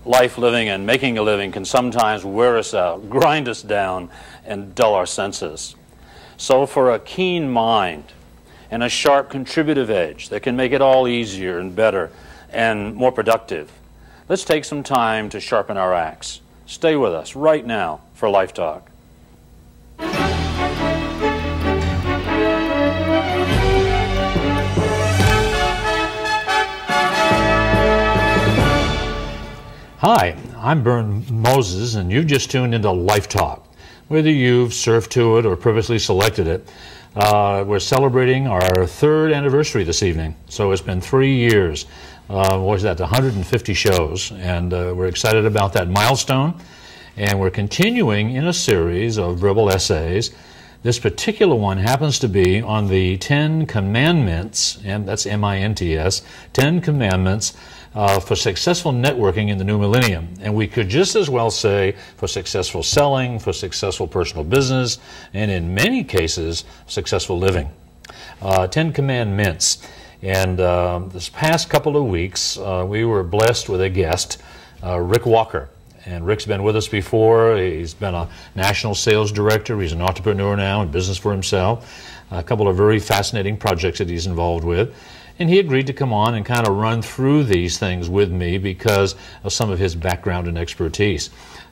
life living and making a living can sometimes wear us out, grind us down, and dull our senses. So for a keen mind and a sharp contributive edge that can make it all easier and better and more productive, let's take some time to sharpen our axe. Stay with us right now for Life Talk. Hi, I'm Bern Moses, and you've just tuned into Life Talk. Whether you've surfed to it or purposely selected it, we're celebrating our third anniversary this evening. So it's been 3 years. What was that, 150 shows, and we're excited about that milestone. And we're continuing in a series of verbal essays. This particular one happens to be on the 10 commandments, and that's M-I-N-T-S, 10 commandments for successful networking in the new millennium. And we could just as well say for successful selling, for successful personal business, and in many cases, successful living. 10 commandments. And this past couple of weeks, we were blessed with a guest, Rick Walker. And Rick's been with us before. He's been a national sales director. He's an entrepreneur now in business for himself. A couple of very fascinating projects that he's involved with. And he agreed to come on and kind of run through these things with me because of some of his background and expertise.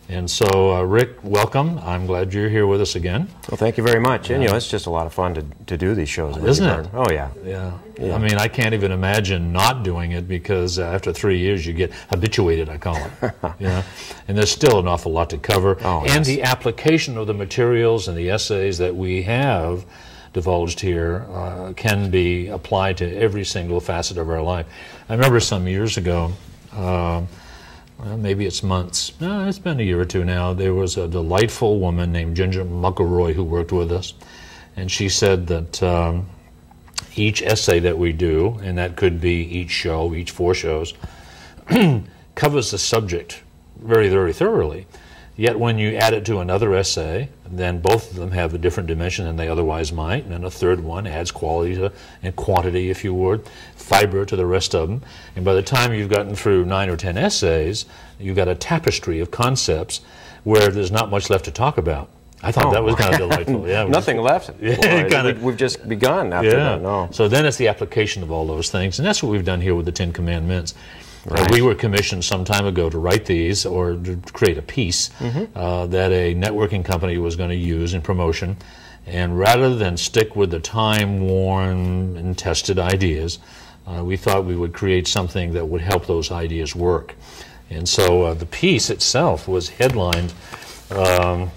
And so, Rick, welcome. I'm glad you're here with us again. Well, thank you very much. And, you know, it's just a lot of fun to do these shows. Isn't it? Oh, yeah. Yeah. I mean, I can't even imagine not doing it because after 3 years you get habituated, I call it. You know? And there's still an awful lot to cover. Oh, and yes. the application of the materials and the essays that we have divulged here can be applied to every single facet of our life. I remember some years ago, well, maybe it's months. No, it's been a year or two now. There was a delightful woman named Ginger McElroy who worked with us. And she said that each essay that we do, and that could be each show, each 4 shows, covers the subject very, very thoroughly. Yet when you add it to another essay, then both of them have a different dimension than they otherwise might, and then a third one adds quality and quantity, if you would, fiber to the rest of them. And by the time you've gotten through 9 or 10 essays, you've got a tapestry of concepts where there's not much left to talk about. I thought that was kind of delightful. Yeah, Nothing left. We've just begun after that. No. So then it's the application of all those things, and that's what we've done here with the 10 Commandments. Right. We were commissioned some time ago to write these or to create a piece that a networking company was going to use in promotion. And rather than stick with the time-worn and tested ideas, we thought we would create something that would help those ideas work. And so the piece itself was headlined 10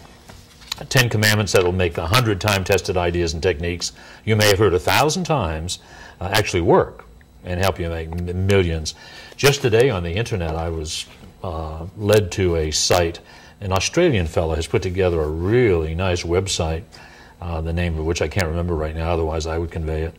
Commandments that will make the 100-time tested ideas and techniques you may have heard 1,000 times actually work and help you make millions. Just today on the internet, I was led to a site. An Australian fellow has put together a really nice website, the name of which I can't remember right now, otherwise I would convey it,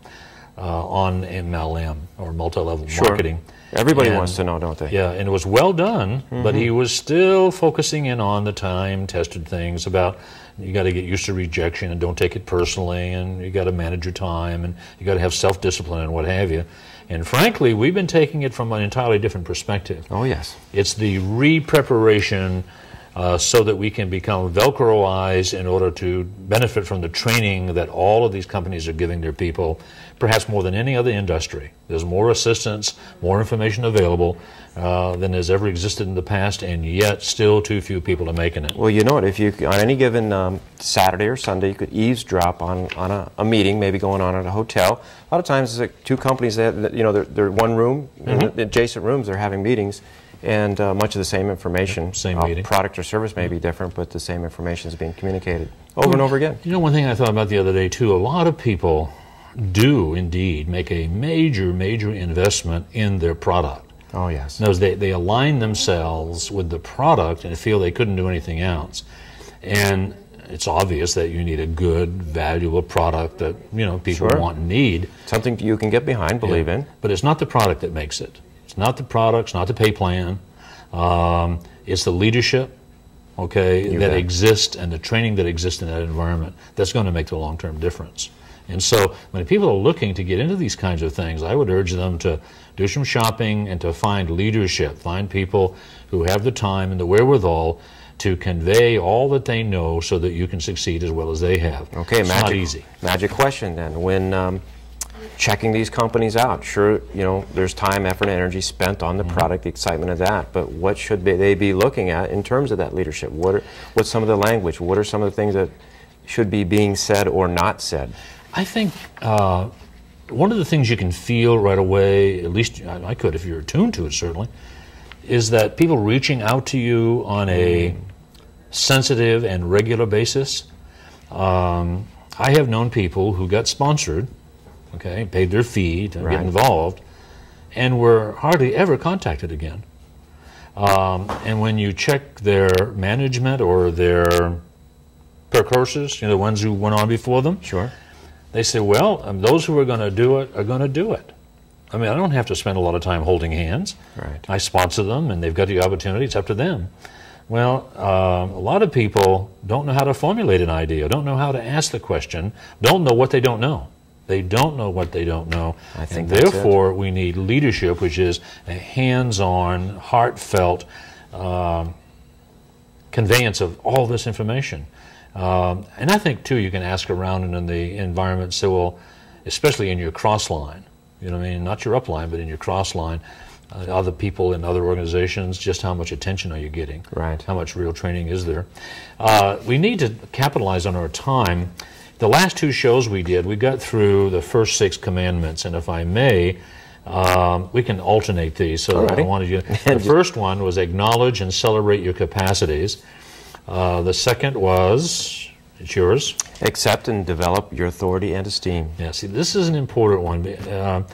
on MLM, or multi-level marketing. Everybody wants to know, don't they? Yeah, and it was well done, but he was still focusing in on the time-tested things about you got to get used to rejection and don't take it personally, and you got to manage your time, and you got to have self-discipline and what have you. And frankly, we've been taking it from an entirely different perspective. Oh, yes. It's the re-preparation so that we can become Velcroized in order to benefit from the training that all of these companies are giving their people, perhaps more than any other industry. There's more assistance, more information available than has ever existed in the past, and yet still too few people are making it. Well, you know what, if you, on any given Saturday or Sunday, you could eavesdrop on a meeting, maybe going on at a hotel. A lot of times it's like 2 companies that, you know, they're one room, in adjacent rooms, they're having meetings, and much of the same information. Same meeting. Product or service may be different, but the same information is being communicated over and over again. You know, one thing I thought about the other day, too, a lot of people do indeed make a major, major investment in their product. Oh, yes. Knows they align themselves with the product and feel they couldn't do anything else. And it's obvious that you need a good, valuable product that, you know, people want and need. Something you can get behind, believe in. But it's not the product that makes it. It's not the product, it's not the pay plan. It's the leadership, that exists and the training that exists in that environment that's going to make the long-term difference. And so when people are looking to get into these kinds of things, I would urge them to do some shopping and to find leadership, find people who have the time and the wherewithal to convey all that they know so that you can succeed as well as they have. Okay, it's not easy. Magic question then. When checking these companies out, sure, you know, there's time, effort, and energy spent on the product, the excitement of that, but what should they be looking at in terms of that leadership? What's some of the language? What are some of the things that should be being said or not said? I think one of the things you can feel right away, at least I could if you're attuned to it certainly, is that people reaching out to you on a sensitive and regular basis. I have known people who got sponsored, okay, paid their fee to get involved, and were hardly ever contacted again. And when you check their management or their precursors, you know, the ones who went on before them, sure, they say, well, those who are going to do it are going to do it. I mean, I don't have to spend a lot of time holding hands. Right. I sponsor them, and they've got the opportunity. It's up to them. Well, a lot of people don't know how to formulate an idea, don't know how to ask the question, don't know what they don't know. They don't know what they don't know. I think and therefore, we need leadership, which is a hands-on, heartfelt conveyance of all this information. And I think, too, you can ask around and in the environment, so, well, especially in your cross line, you know what I mean? Not your up line, but in your cross line, other people in other organizations, just how much attention are you getting? Right. How much real training is there? We need to capitalize on our time. The last two shows we did, we got through the first 6 commandments, and if I may, we can alternate these. So I wanted you. The first one was acknowledge and celebrate your capacities. The second was, it's yours. Accept and develop your authority and esteem. Yeah, see, this is an important one.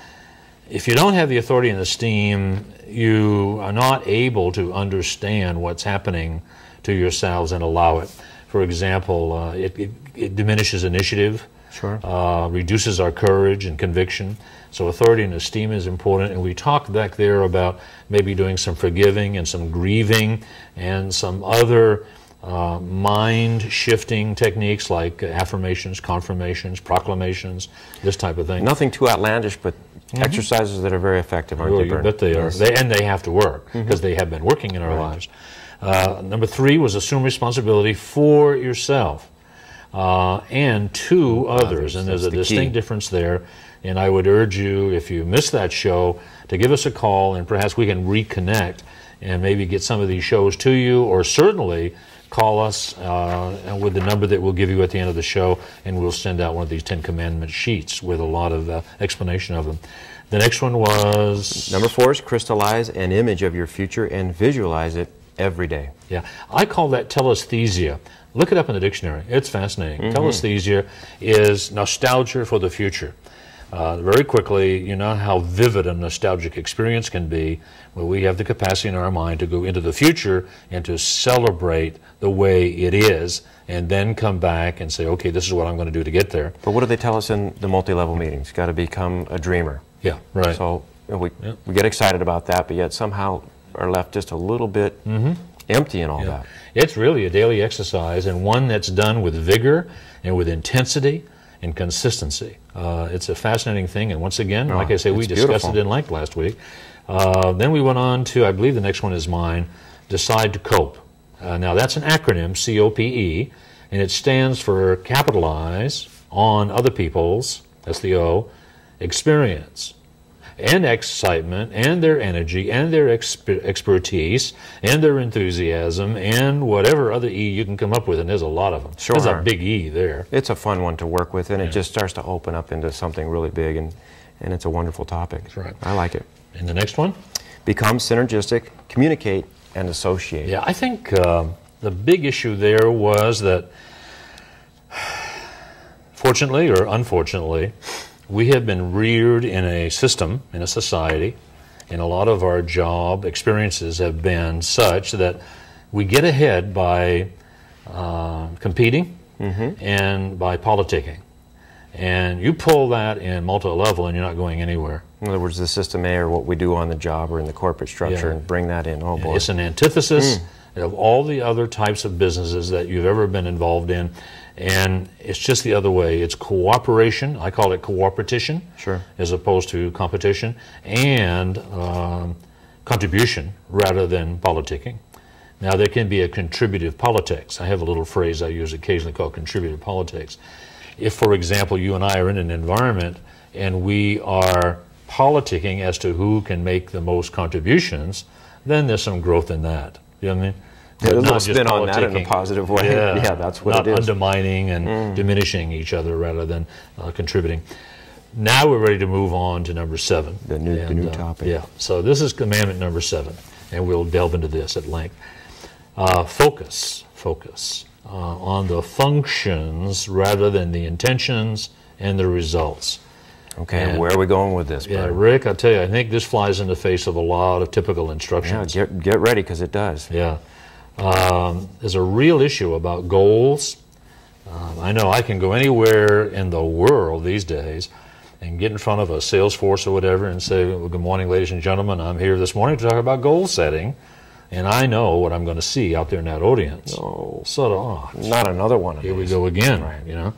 If you don't have the authority and esteem, you are not able to understand what's happening to yourselves and allow it. For example, it diminishes initiative, sure, reduces our courage and conviction. So authority and esteem is important, and we talked back there about maybe doing some forgiving and some grieving and some other mind-shifting techniques like affirmations, confirmations, proclamations, this type of thing. Nothing too outlandish, but exercises that are very effective, aren't they, Bern? You bet they are. And they have to work, because they have been working in our lives. Number 3 was assume responsibility for yourself and to others. And there's a distinct difference there. And I would urge you, if you missed that show, to give us a call, and perhaps we can reconnect and maybe get some of these shows to you, or certainly call us with the number that we'll give you at the end of the show, and we'll send out one of these 10 Commandment sheets with a lot of explanation of them. The next one was... Number 4 is crystallize an image of your future and visualize it every day. Yeah, I call that telesthesia. Look it up in the dictionary. It's fascinating. Telesthesia is nostalgia for the future. Very quickly, you know how vivid a nostalgic experience can be, where we have the capacity in our mind to go into the future and to celebrate the way it is, and then come back and say, okay, this is what I'm going to do to get there. But what do they tell us in the multi-level meetings? Got to become a dreamer. Yeah, right. So we get excited about that, but yet somehow are left just a little bit empty in all that. It's really a daily exercise, and one that's done with vigor and with intensity and consistency. It's a fascinating thing, and once again, like I say, we discussed it in length last week. Then we went on to, I believe the next one is mine, decide to cope. Now that's an acronym, C-O-P-E, and it stands for capitalize on other people's, that's the O, experience and excitement and their energy and their expertise and their enthusiasm and whatever other E you can come up with, and there's a lot of them. Sure. There's a big E there. It's a fun one to work with, and it just starts to open up into something really big, and it's a wonderful topic. That's right. I like it. And the next one? Become synergistic, communicate, and associate. Yeah, I think the big issue there was that, fortunately or unfortunately, we have been reared in a system, in a society, and a lot of our job experiences have been such that we get ahead by competing and by politicking. And you pull that in multi-level and you're not going anywhere. In other words, the system A, or what we do on the job or in the corporate structure, and bring that in. Oh boy. It's an antithesis of all the other types of businesses that you've ever been involved in. And it's just the other way. It's cooperation. I call it cooperation, Sure. as opposed to competition, and contribution rather than politicking. Now, there can be a contributive politics. I have a little phrase I use occasionally called contributive politics. If, for example, you and I are in an environment and we are politicking as to who can make the most contributions, then there's some growth in that. You know what I mean? There's a little Not just spin on that in a politicking. positive way. Yeah, Yeah, that's what not it is. undermining and diminishing each other rather than contributing. Now we're ready to move on to number 7. The new topic. Yeah, so this is commandment number 7, and we'll delve into this at length. Focus on the functions rather than the intentions and the results. Okay, and where are we going with this, Yeah, Bert? Rick, I tell you, I think this flies in the face of a lot of typical Yeah, instructions. get ready, because it does. Yeah. There's a real issue about goals. I know I can go anywhere in the world these days and get in front of a sales force or whatever and say, well, good morning, ladies and gentlemen. I'm here this morning to talk about goal setting. And I know what I'm going to see out there in that audience. No. Not another one of Here we these. go again, Right. you know.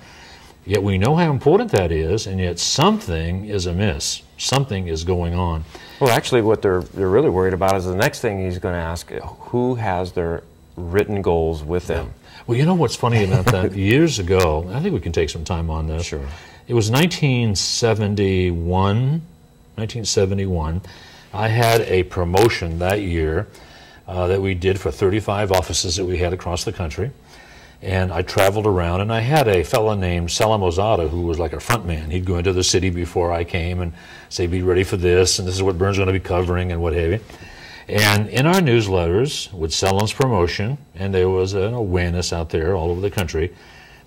Yet we know how important that is, and yet something is amiss. Something is going on. Well, actually, what they're really worried about is the next thing he's going to ask, who has their written goals with them? Well, you know what's funny about that? Years ago, I think we can take some time on this. Sure. It was 1971. I had a promotion that year that we did for 35 offices that we had across the country. And I traveled around, and I had a fellow named Salam Ozada who was like a front man. He'd go into the city before I came and say, be ready for this, and this is what Bern's going to be covering, and what have you. And in our newsletters with Salam's promotion, and there was an awareness out there all over the country,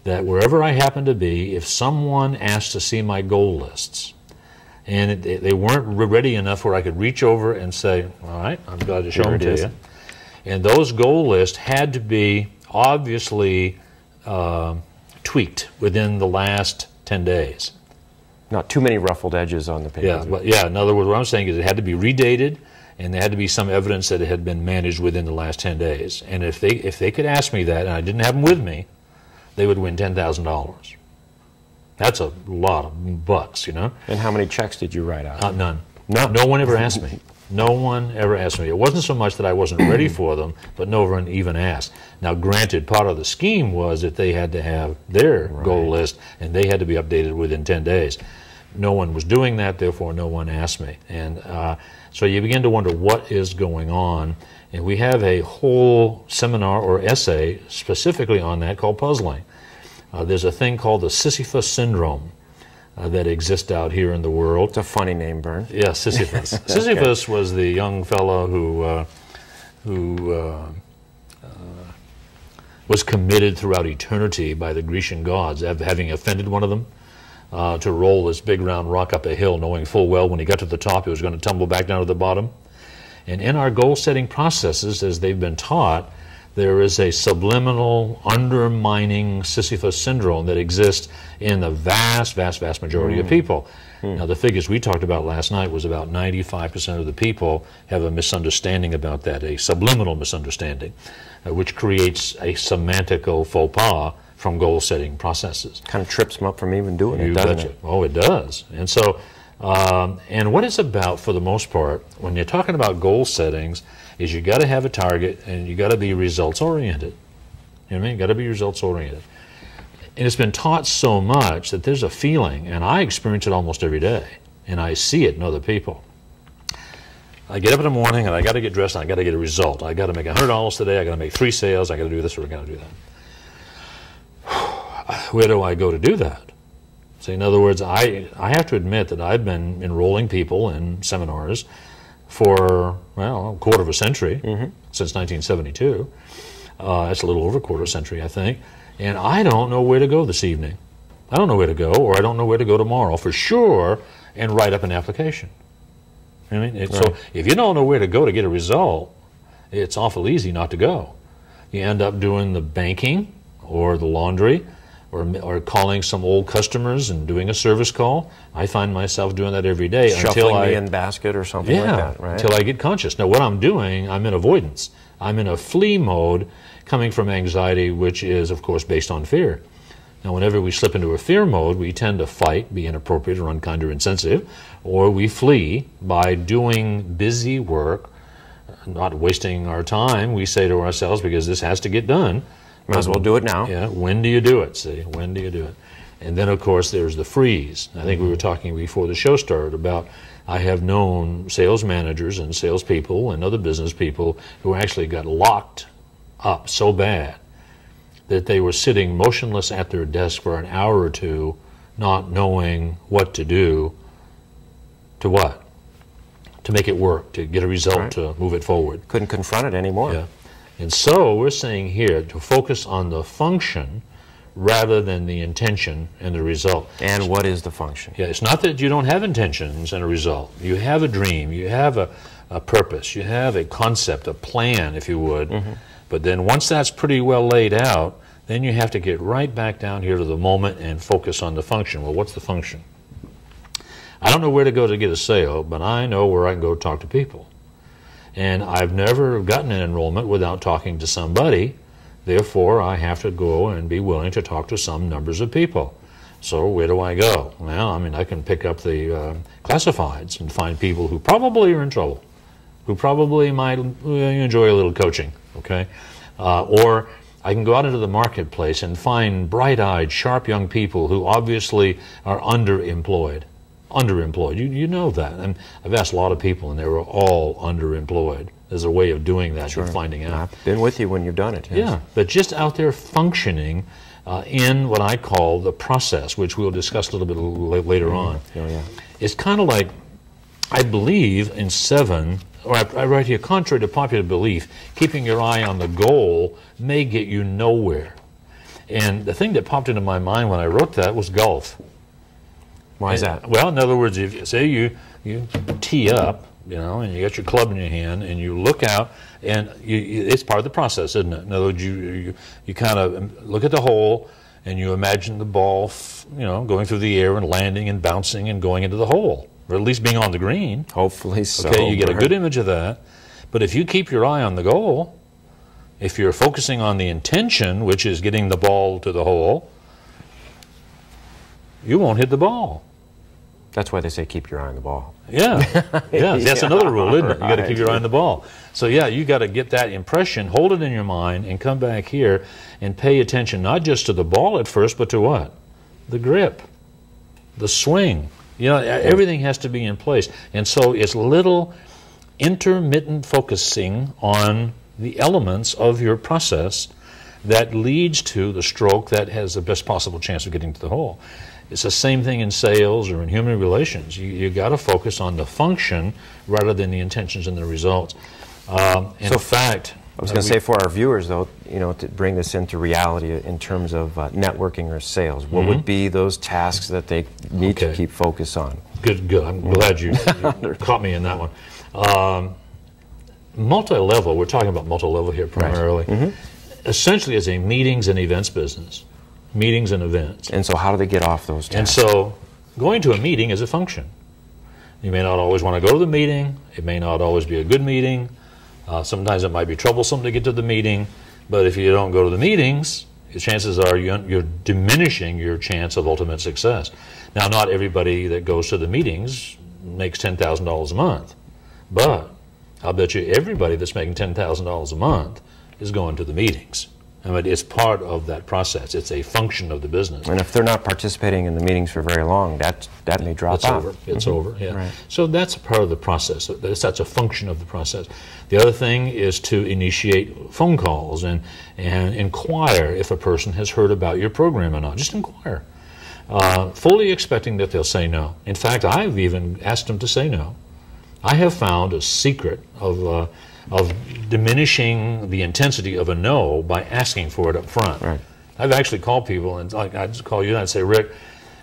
that wherever I happened to be, if someone asked to see my goal lists, and they weren't ready enough where I could reach over and say, all right, I'm glad to show them to you. And those goal lists had to be obviously tweaked within the last 10 days. Not too many ruffled edges on the page. Yeah, but yeah, in other words, what I'm saying is it had to be redated, and there had to be some evidence that it had been managed within the last 10 days. And if they could ask me that, and I didn't have them with me, they would win $10,000. That's a lot of bucks, you know? And how many checks did you write out? None. None. No one ever asked me. No one ever asked me. It wasn't so much that I wasn't ready for them, but no one even asked. Now, granted, part of the scheme was that they had to have their goal list, and they had to be updated within 10 days. No one was doing that, therefore no one asked me. And so you begin to wonder what is going on. And we have a whole seminar or essay specifically on that called puzzling. There's a thing called the Sisyphus syndrome that exists out here in the world. It's a funny name, Bern. Yeah, Sisyphus. Sisyphus was the young fellow who was committed throughout eternity by the Grecian gods, having offended one of them, to roll this big round rock up a hill, knowing full well when he got to the top it was going to tumble back down to the bottom. And in our goal-setting processes, as they've been taught, there is a subliminal, undermining Sisyphus syndrome that exists in the vast, vast, vast majority of people. Now, the figures we talked about last night was about 95% of the people have a misunderstanding about that, a subliminal misunderstanding, which creates a semantical faux pas from goal-setting processes. Kind of trips them up from even doing it, You doesn't betcha. it? Oh, it does. And so, and what it's about for the most part, when you're talking about goal settings, is you got to have a target and you got to be results oriented. You know what I mean? You got to be results oriented. And it's been taught so much that there's a feeling, and I experience it almost every day, and I see it in other people. I get up in the morning and I got to get dressed and I got to get a result. I got to make $100 today. I got to make 3 sales. I got to do this or I got to do that. Where do I go to do that? So in other words, I have to admit that I've been enrolling people in seminars for, well, a quarter of a century, since 1972. That's a little over a quarter century, I think. And I don't know where to go this evening. I don't know where to go, or I don't know where to go tomorrow for sure, and write up an application. You know what I mean? So if you don't know where to go to get a result, it's awful easy not to go. You end up doing the banking or the laundry, or calling some old customers and doing a service call. I find myself doing that every day Shuffling the in basket or something like that, right? Until I get conscious. Now, what I'm doing, I'm in avoidance. I'm in a flee mode coming from anxiety, which is, of course, based on fear. Now, whenever we slip into a fear mode, we tend to fight, be inappropriate or unkind or insensitive, or we flee by doing busy work, not wasting our time. We say to ourselves, because this has to get done. Might as well do it now. Yeah, when do you do it, see? When do you do it? And then, of course, there's the freeze. I think we were talking before the show started about I have known sales managers and salespeople and other business people who actually got locked up so bad that they were sitting motionless at their desk for an hour or two, not knowing what to do. To what? To make it work, to get a result, right. To move it forward. Couldn't confront it anymore. Yeah. And so we're saying here to focus on the function rather than the intention and the result. And what is the function? Yeah, it's not that you don't have intentions and a result. You have a dream, you have a purpose, you have a concept, a plan, if you would. Mm-hmm. But then once that's pretty well laid out, then you have to get right back down here to the moment and focus on the function. Well, what's the function? I don't know where to go to get a sale, but I know where I can go talk to people. And I've never gotten an enrollment without talking to somebody. Therefore, I have to go and be willing to talk to some numbers of people. So where do I go? Well, I mean, I can pick up the classifieds and find people who probably are in trouble, who probably might enjoy a little coaching, okay? Or I can go out into the marketplace and find bright-eyed, sharp young people who obviously are underemployed. You know that. And I've asked a lot of people, and they were all underemployed. There's a way of doing that, sure. And finding out. I've been with you when you've done it. Yes. Yeah, but just out there functioning in what I call the process, which we'll discuss a little bit later on. Oh, yeah. It's kind of like, I believe in 7, or I write here, contrary to popular belief, keeping your eye on the goal may get you nowhere. And the thing that popped into my mind when I wrote that was golf. Why is that? Well, in other words, if say you tee up, and you got your club in your hand, and you look out, and it's part of the process, isn't it? In other words, you kind of look at the hole, and you imagine the ball, going through the air and landing and bouncing and going into the hole, or at least being on the green. Hopefully so. Okay, you get a good image of that. But if you keep your eye on the goal, if you're focusing on the intention, which is getting the ball to the hole, you won't hit the ball. That's why they say keep your eye on the ball. Yeah, yeah. That's another rule, isn't it? You got to keep your eye on the ball. So yeah, you got to get that impression, hold it in your mind, and come back here and pay attention not just to the ball at first, but to what? The grip, the swing. Everything has to be in place, and so it's little intermittent focusing on the elements of your process that leads to the stroke that has the best possible chance of getting to the hole. It's the same thing in sales or in human relations. You got to focus on the function rather than the intentions and the results. In fact, I was going to say for our viewers, though, to bring this into reality in terms of networking or sales, what would be those tasks that they need to keep focus on? Good. I'm glad you caught me in that one. Multi-level, we're talking about multi-level here primarily. Right. Essentially, it's a meetings and events business. Meetings and events. And so how do they get off those tasks? And so going to a meeting is a function. You may not always want to go to the meeting. It may not always be a good meeting. Sometimes it might be troublesome to get to the meeting. But if you don't go to the meetings, the chances are you're diminishing your chance of ultimate success. Now, not everybody that goes to the meetings makes $10,000 a month. But I'll bet you everybody that's making $10,000 a month is going to the meetings. I mean, it's part of that process. It's a function of the business. And if they're not participating in the meetings for very long, that may drop out. Over. It's over, yeah. Right. So that's a part of the process. That's a function of the process. The other thing is to initiate phone calls and inquire if a person has heard about your program or not. Just inquire. Fully expecting that they'll say no. In fact, I've even asked them to say no. I have found a secret of diminishing the intensity of a no by asking for it up front. Right. I've actually called people, and I just call you and I'd say, Rick,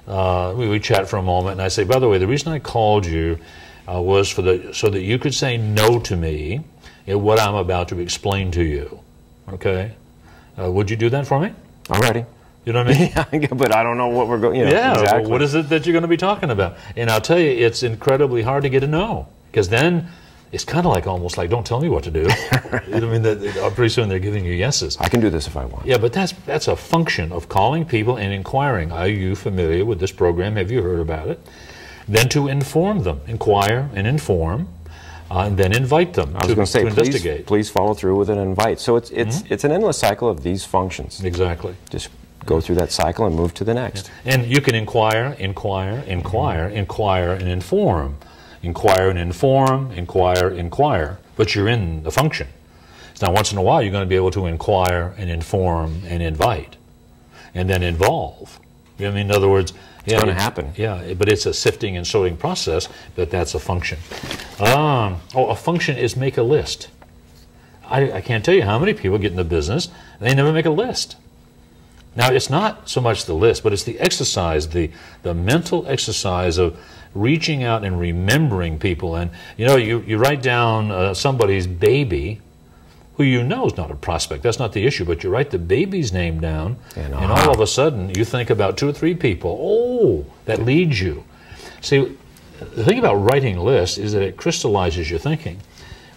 we chat for a moment, and I say, by the way, the reason I called you was so that you could say no to me in what I'm about to explain to you. Okay? Would you do that for me? Alrighty. You know what I mean? Yeah, but I don't know what we're going. Yeah. Exactly. Well, what is it that you're going to be talking about? And I'll tell you, it's incredibly hard to get a no, because then it's kind of like almost like, don't tell me what to do. I mean, pretty soon they're giving you yeses. I can do this if I want. Yeah, but that's a function of calling people and inquiring. Are you familiar with this program? Have you heard about it? Then to inform them, inquire and inform, and then invite them I was going to say, investigate. Please follow through with an invite. So it's an endless cycle of these functions. Exactly. Just go through that cycle and move to the next. Yeah. And you can inquire, inquire, inquire, inquire, and inform. Inquire and inform, inquire, inquire. But you're in the function. Now, once in a while, you're going to be able to inquire and inform and invite, and then involve. You know what I mean? In other words, it's going to happen. Yeah, but it's a sifting and sorting process, but that's a function. A function is make a list. I can't tell you how many people get in the business, they never make a list. Now, it's not so much the list, but it's the exercise, the mental exercise of reaching out and remembering people. And, you know, you write down somebody's baby, who you know is not a prospect. That's not the issue, but you write the baby's name down, and all of a sudden you think about 2 or 3 people. Oh, that leads you. See, the thing about writing lists is that it crystallizes your thinking.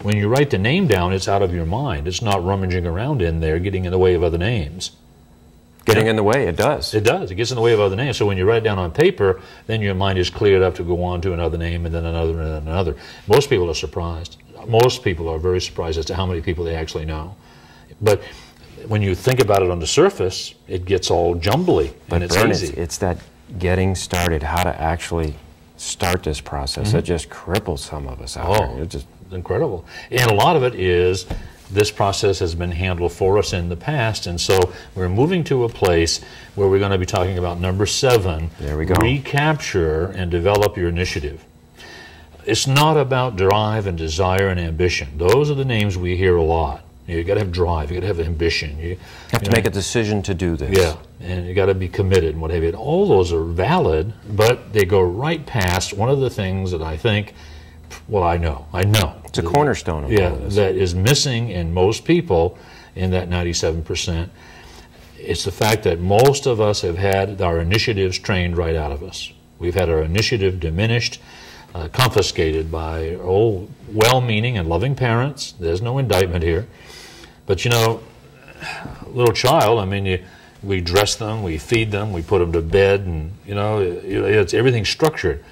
When you write the name down, it's out of your mind. It's not rummaging around in there, getting in the way of other names. Getting in the way, it does. It does. It gets in the way of other names. So when you write it down on paper, then your mind is cleared up to go on to another name and then another and then another. Most people are surprised. Most people are very surprised as to how many people they actually know. But when you think about it on the surface, it gets all jumbly, and it's easy. It's that getting started, how to actually start this process. It just cripples some of us out there. It's just incredible. And a lot of it is this process has been handled for us in the past, and so we're moving to a place where we're going to be talking about number 7. There we go. Recapture and develop your initiative. It's not about drive and desire and ambition. Those are the names we hear a lot. You got to have drive. You got to have ambition. You have to make a decision to do this. Yeah, and you got to be committed and what have you. All those are valid, but they go right past one of the things that I think. Well, I know. It's a cornerstone of all this. That is missing in most people, in that 97%. It's the fact that most of us have had our initiatives trained right out of us. We've had our initiative diminished, confiscated by well-meaning and loving parents. There's no indictment here. But, you know, a little child, I mean, we dress them, we feed them, we put them to bed, and, you know, it's everything's structured.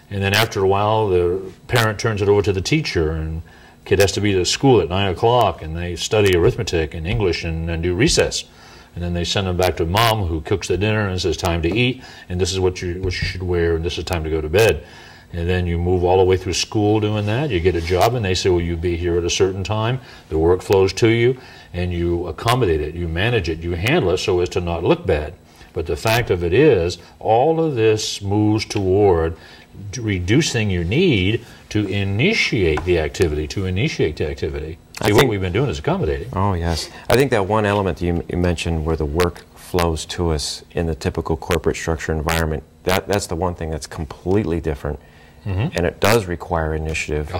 And then after a while, the parent turns it over to the teacher, and the kid has to be to school at 9 o'clock, and they study arithmetic and English and do recess. And then they send them back to mom, who cooks the dinner and says, time to eat, and this is what you should wear, and this is time to go to bed. And then you move all the way through school doing that. You get a job, and they say, well, you be here at a certain time. The work flows to you, and you accommodate it, you manage it, you handle it so as to not look bad. But the fact of it is, all of this moves toward reducing your need to initiate the activity, See, what we've been doing is accommodating. Oh, yes. I think that one element you mentioned where the work flows to us in the typical corporate structure environment, that's the one thing that's completely different. And it does require initiative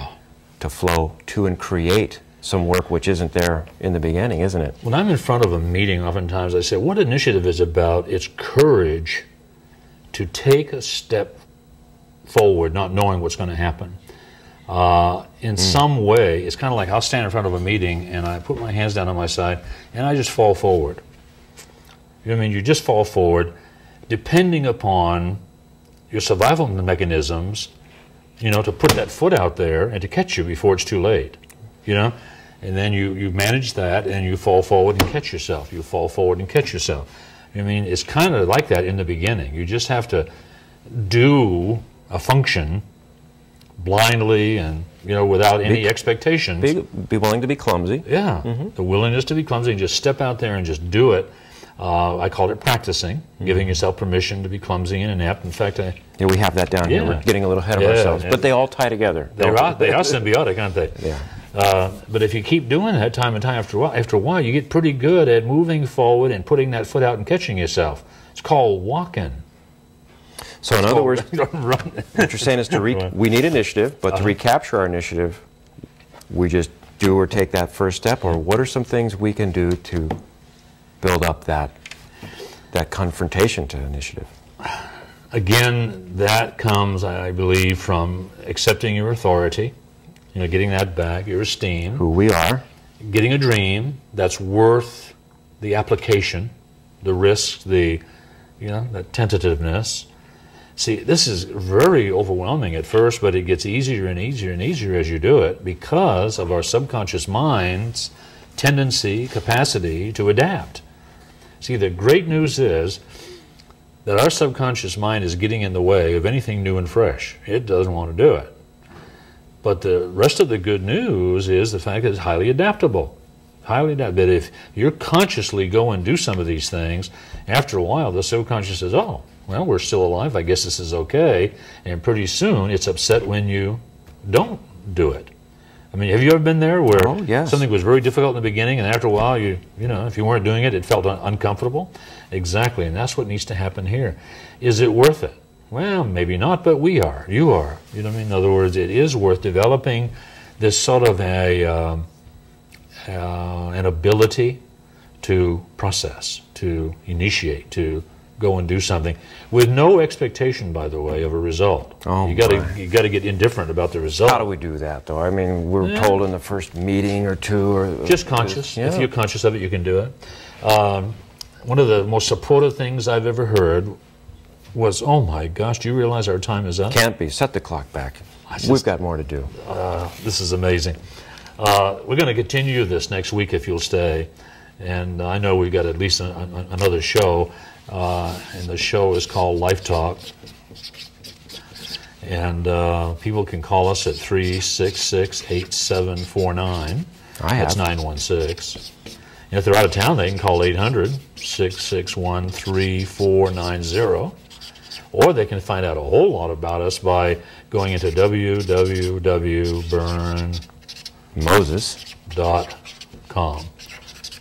to flow to and create some work which isn't there in the beginning, isn't it? When I'm in front of a meeting, oftentimes I say, what initiative is about? It's courage to take a step forward, not knowing what's going to happen. In some way, it's kind of like I'll stand in front of a meeting and I put my hands down on my side and I just fall forward. You know what I mean? You just fall forward depending upon your survival mechanisms, you know, to put that foot out there and to catch you before it's too late, you know? And then you manage that and you fall forward and catch yourself. You fall forward and catch yourself. I mean, it's kind of like that in the beginning. You just have to do a function blindly and, you know, without any expectations. Be willing to be clumsy. Yeah, the willingness to be clumsy and just step out there and just do it. I call it practicing, giving yourself permission to be clumsy and inept. In fact, yeah, we have that down here. We're getting a little ahead of ourselves, but they all tie together. They are symbiotic, aren't they? Yeah. But if you keep doing that time and time after a while, you get pretty good at moving forward and putting that foot out and catching yourself. It's called walking. So in other words, what you're saying is we need initiative, but to recapture our initiative, we just do or take that first step, or what are some things we can do to build up that confrontation to initiative? Again, that comes, I believe, from accepting your authority you know, getting that back, your esteem. Who we are. Getting a dream that's worth the application, the risk, the, you know, that tentativeness. See, this is very overwhelming at first, but it gets easier and easier and easier as you do it because of our subconscious mind's tendency, capacity to adapt. See, the great news is that our subconscious mind is getting in the way of anything new and fresh. It doesn't want to do it. But the rest of the good news is the fact that it's highly adaptable. Highly adaptable. That if you're consciously go and do some of these things, after a while the subconscious says, oh, well, we're still alive, I guess this is okay. And pretty soon it's upset when you don't do it. I mean, have you ever been there where something was very difficult in the beginning and after a while, you know, if you weren't doing it, it felt uncomfortable? Exactly, and that's what needs to happen here. Is it worth it? Well, maybe not, but we are. You are. You know what I mean? In other words, it is worth developing this sort of an ability to process, to initiate, to go and do something with no expectation, by the way, of a result. Oh, you got to get indifferent about the result. How do we do that, though? I mean, we're told in the first meeting or two, or just conscious. Yeah. If you're conscious of it, you can do it. One of the most supportive things I've ever heard was, "Oh my gosh, do you realize our time is up?" Can't be. Set the clock back. We've got more to do. This is amazing. We're going to continue this next week if you'll stay, and I know we've got at least another show. And the show is called Life Talk. And people can call us at 366-8749. That's 916. And if they're out of town, they can call 800-661-3490. Or they can find out a whole lot about us by going into www.burnmoses.com.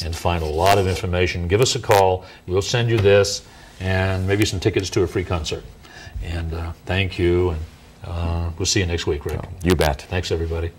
and find a lot of information. Give us a call. We'll send you this and maybe some tickets to a free concert. And thank you, and we'll see you next week, Rick. You bet. Thanks, everybody.